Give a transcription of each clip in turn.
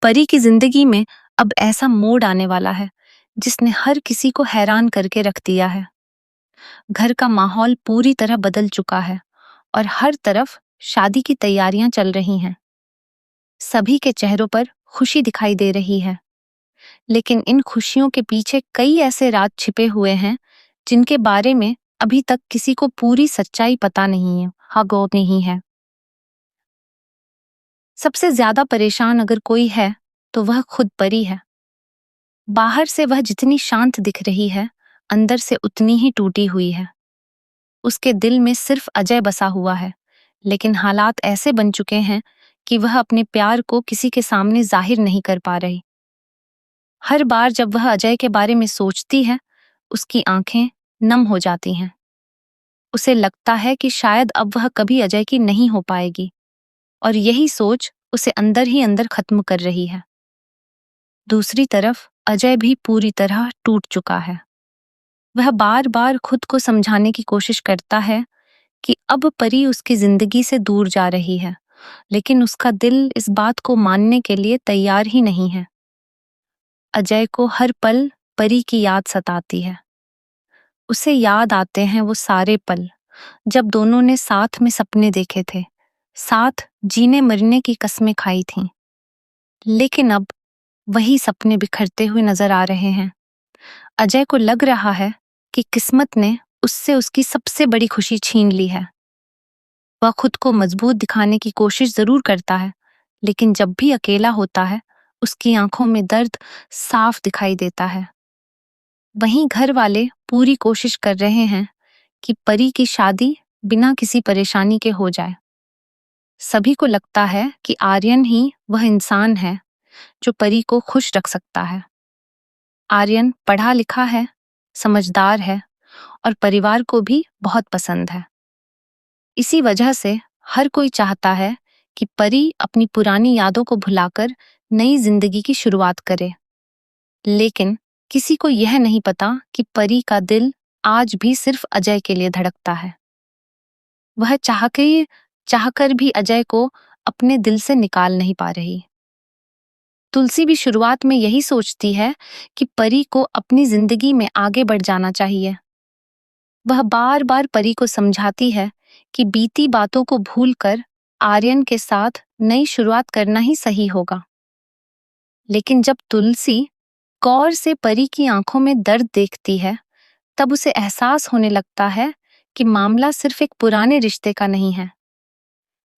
परी की जिंदगी में अब ऐसा मोड़ आने वाला है जिसने हर किसी को हैरान करके रख दिया है। घर का माहौल पूरी तरह बदल चुका है और हर तरफ शादी की तैयारियां चल रही हैं। सभी के चेहरों पर खुशी दिखाई दे रही है, लेकिन इन खुशियों के पीछे कई ऐसे राज छिपे हुए हैं जिनके बारे में अभी तक किसी को पूरी सच्चाई पता नहीं है, गौर नहीं है। सबसे ज्यादा परेशान अगर कोई है तो वह खुद परी है। बाहर से वह जितनी शांत दिख रही है, अंदर से उतनी ही टूटी हुई है। उसके दिल में सिर्फ अजय बसा हुआ है, लेकिन हालात ऐसे बन चुके हैं कि वह अपने प्यार को किसी के सामने जाहिर नहीं कर पा रही। हर बार जब वह अजय के बारे में सोचती है, उसकी आंखें नम हो जाती हैं। उसे लगता है कि शायद अब वह कभी अजय की नहीं हो पाएगी, और यही सोच उसे अंदर ही अंदर खत्म कर रही है। दूसरी तरफ अजय भी पूरी तरह टूट चुका है। वह बार बार खुद को समझाने की कोशिश करता है कि अब परी उसकी जिंदगी से दूर जा रही है, लेकिन उसका दिल इस बात को मानने के लिए तैयार ही नहीं है। अजय को हर पल परी की याद सताती है। उसे याद आते हैं वो सारे पल जब दोनों ने साथ में सपने देखे थे, साथ जीने मरने की कस्में खाई थीं। लेकिन अब वही सपने बिखरते हुए नजर आ रहे हैं। अजय को लग रहा है कि किस्मत ने उससे उसकी सबसे बड़ी खुशी छीन ली है। वह खुद को मजबूत दिखाने की कोशिश जरूर करता है, लेकिन जब भी अकेला होता है, उसकी आंखों में दर्द साफ दिखाई देता है। वहीं घर वाले पूरी कोशिश कर रहे हैं कि परी की शादी बिना किसी परेशानी के हो जाए। सभी को लगता है कि आर्यन ही वह इंसान है जो परी को खुश रख सकता है। आर्यन पढ़ा लिखा है, समझदार है और परिवार को भी बहुत पसंद है। इसी वजह से हर कोई चाहता है कि परी अपनी पुरानी यादों को भुलाकर नई जिंदगी की शुरुआत करे। लेकिन किसी को यह नहीं पता कि परी का दिल आज भी सिर्फ अजय के लिए धड़कता है। वह चाहकर भी अजय को अपने दिल से निकाल नहीं पा रही। तुलसी भी शुरुआत में यही सोचती है कि परी को अपनी जिंदगी में आगे बढ़ जाना चाहिए। वह बार बार परी को समझाती है कि बीती बातों को भूलकर आर्यन के साथ नई शुरुआत करना ही सही होगा। लेकिन जब तुलसी गौर से परी की आंखों में दर्द देखती है, तब उसे एहसास होने लगता है कि मामला सिर्फ एक पुराने रिश्ते का नहीं है,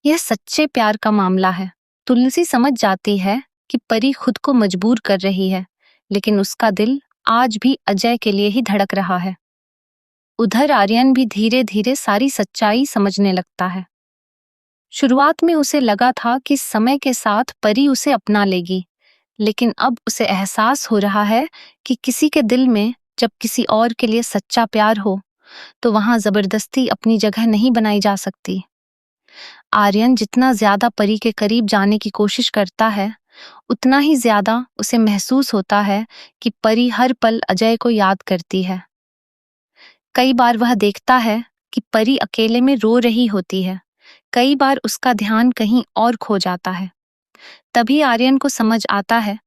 यह सच्चे प्यार का मामला है। तुलसी समझ जाती है कि परी खुद को मजबूर कर रही है, लेकिन उसका दिल आज भी अजय के लिए ही धड़क रहा है। उधर आर्यन भी धीरे धीरे सारी सच्चाई समझने लगता है। शुरुआत में उसे लगा था कि समय के साथ परी उसे अपना लेगी, लेकिन अब उसे एहसास हो रहा है कि किसी के दिल में जब किसी और के लिए सच्चा प्यार हो, तो वहां जबरदस्ती अपनी जगह नहीं बनाई जा सकती। आर्यन जितना ज्यादा परी के करीब जाने की कोशिश करता है, उतना ही ज्यादा उसे महसूस होता है कि परी हर पल अजय को याद करती है। कई बार वह देखता है कि परी अकेले में रो रही होती है, कई बार उसका ध्यान कहीं और खो जाता है। तभी आर्यन को समझ आता है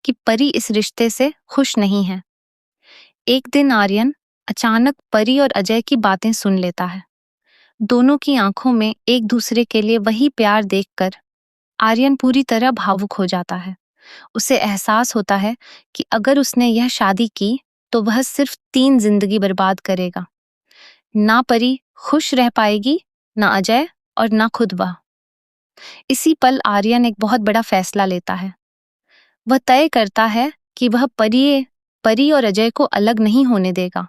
कि परी इस रिश्ते से खुश नहीं है। एक दिन आर्यन अचानक परी और अजय की बातें सुन लेता है। दोनों की आंखों में एक दूसरे के लिए वही प्यार देखकर आर्यन पूरी तरह भावुक हो जाता है। उसे एहसास होता है कि अगर उसने यह शादी की तो वह सिर्फ 3 जिंदगी बर्बाद करेगा। ना परी खुश रह पाएगी, ना अजय और ना खुद वह। इसी पल आर्यन एक बहुत बड़ा फैसला लेता है। वह तय करता है कि वह परी और अजय को अलग नहीं होने देगा,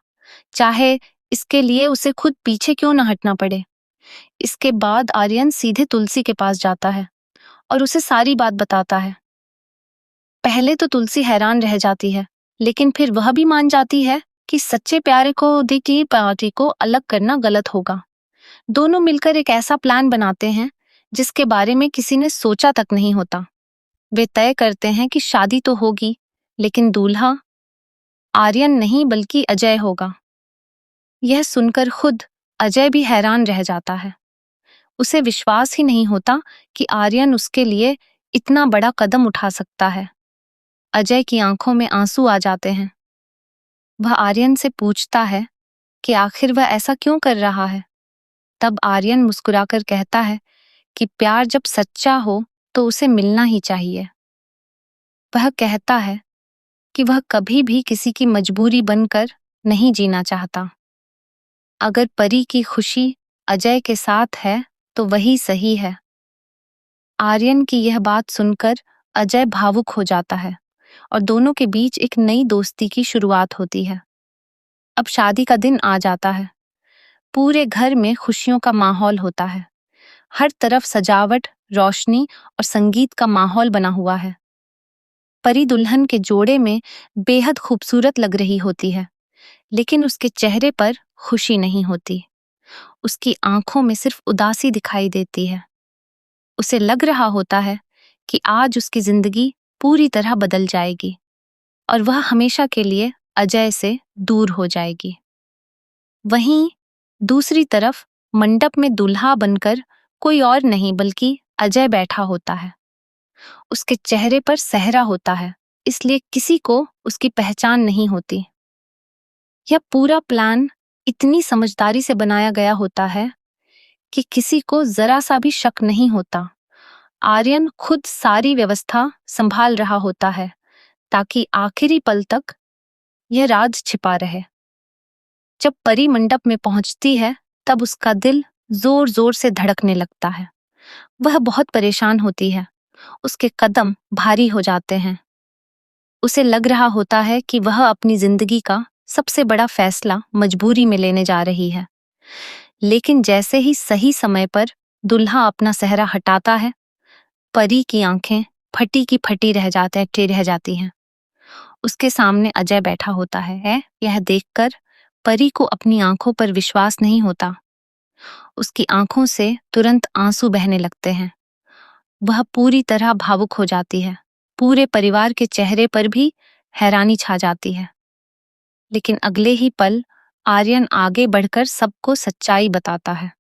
चाहे इसके लिए उसे खुद पीछे क्यों न हटना पड़े। इसके बाद आर्यन सीधे तुलसी के पास जाता है और उसे सारी बात बताता है। पहले तो तुलसी हैरान रह जाती है, लेकिन फिर वह भी मान जाती है कि सच्चे प्यारे को देखी पार्टी को अलग करना गलत होगा। दोनों मिलकर एक ऐसा प्लान बनाते हैं जिसके बारे में किसी ने सोचा तक नहीं होता। वे तय करते हैं कि शादी तो होगी, लेकिन दूल्हा आर्यन नहीं बल्कि अजय होगा। यह सुनकर खुद अजय भी हैरान रह जाता है। उसे विश्वास ही नहीं होता कि आर्यन उसके लिए इतना बड़ा कदम उठा सकता है। अजय की आंखों में आंसू आ जाते हैं। वह आर्यन से पूछता है कि आखिर वह ऐसा क्यों कर रहा है। तब आर्यन मुस्कुराकर कहता है कि प्यार जब सच्चा हो तो उसे मिलना ही चाहिए। वह कहता है कि वह कभी भी किसी की मजबूरी बनकर नहीं जीना चाहता। अगर परी की खुशी अजय के साथ है तो वही सही है। आर्यन की यह बात सुनकर अजय भावुक हो जाता है और दोनों के बीच एक नई दोस्ती की शुरुआत होती है। अब शादी का दिन आ जाता है। पूरे घर में खुशियों का माहौल होता है। हर तरफ सजावट, रोशनी और संगीत का माहौल बना हुआ है। परी दुल्हन के जोड़े में बेहद खूबसूरत लग रही होती है, लेकिन उसके चेहरे पर खुशी नहीं होती। उसकी आंखों में सिर्फ उदासी दिखाई देती है। उसे लग रहा होता है कि आज उसकी जिंदगी पूरी तरह बदल जाएगी और वह हमेशा के लिए अजय से दूर हो जाएगी। वहीं दूसरी तरफ मंडप में दूल्हा बनकर कोई और नहीं बल्कि अजय बैठा होता है। उसके चेहरे पर सेहरा होता है, इसलिए किसी को उसकी पहचान नहीं होती। यह पूरा प्लान इतनी समझदारी से बनाया गया होता है कि किसी को जरा सा भी शक नहीं होता। आर्यन खुद सारी व्यवस्था संभाल रहा होता है ताकि आखिरी पल तक यह राज छिपा रहे। जब परी मंडप में पहुंचती है तब उसका दिल जोर जोर से धड़कने लगता है। वह बहुत परेशान होती है। उसके कदम भारी हो जाते हैं। उसे लग रहा होता है कि वह अपनी जिंदगी का सबसे बड़ा फैसला मजबूरी में लेने जा रही है। लेकिन जैसे ही सही समय पर दुल्हा अपना सेहरा हटाता है, परी की आंखें फटी की फटी रह जाती हैं। उसके सामने अजय बैठा होता है। यह देखकर परी को अपनी आंखों पर विश्वास नहीं होता। उसकी आंखों से तुरंत आंसू बहने लगते हैं। वह पूरी तरह भावुक हो जाती है। पूरे परिवार के चेहरे पर भी हैरानी छा जाती है। लेकिन अगले ही पल आर्यन आगे बढ़कर सबको सच्चाई बताता है।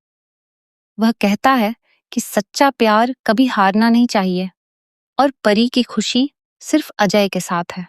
वह कहता है कि सच्चा प्यार कभी हारना नहीं चाहिए और परी की खुशी सिर्फ अजय के साथ है।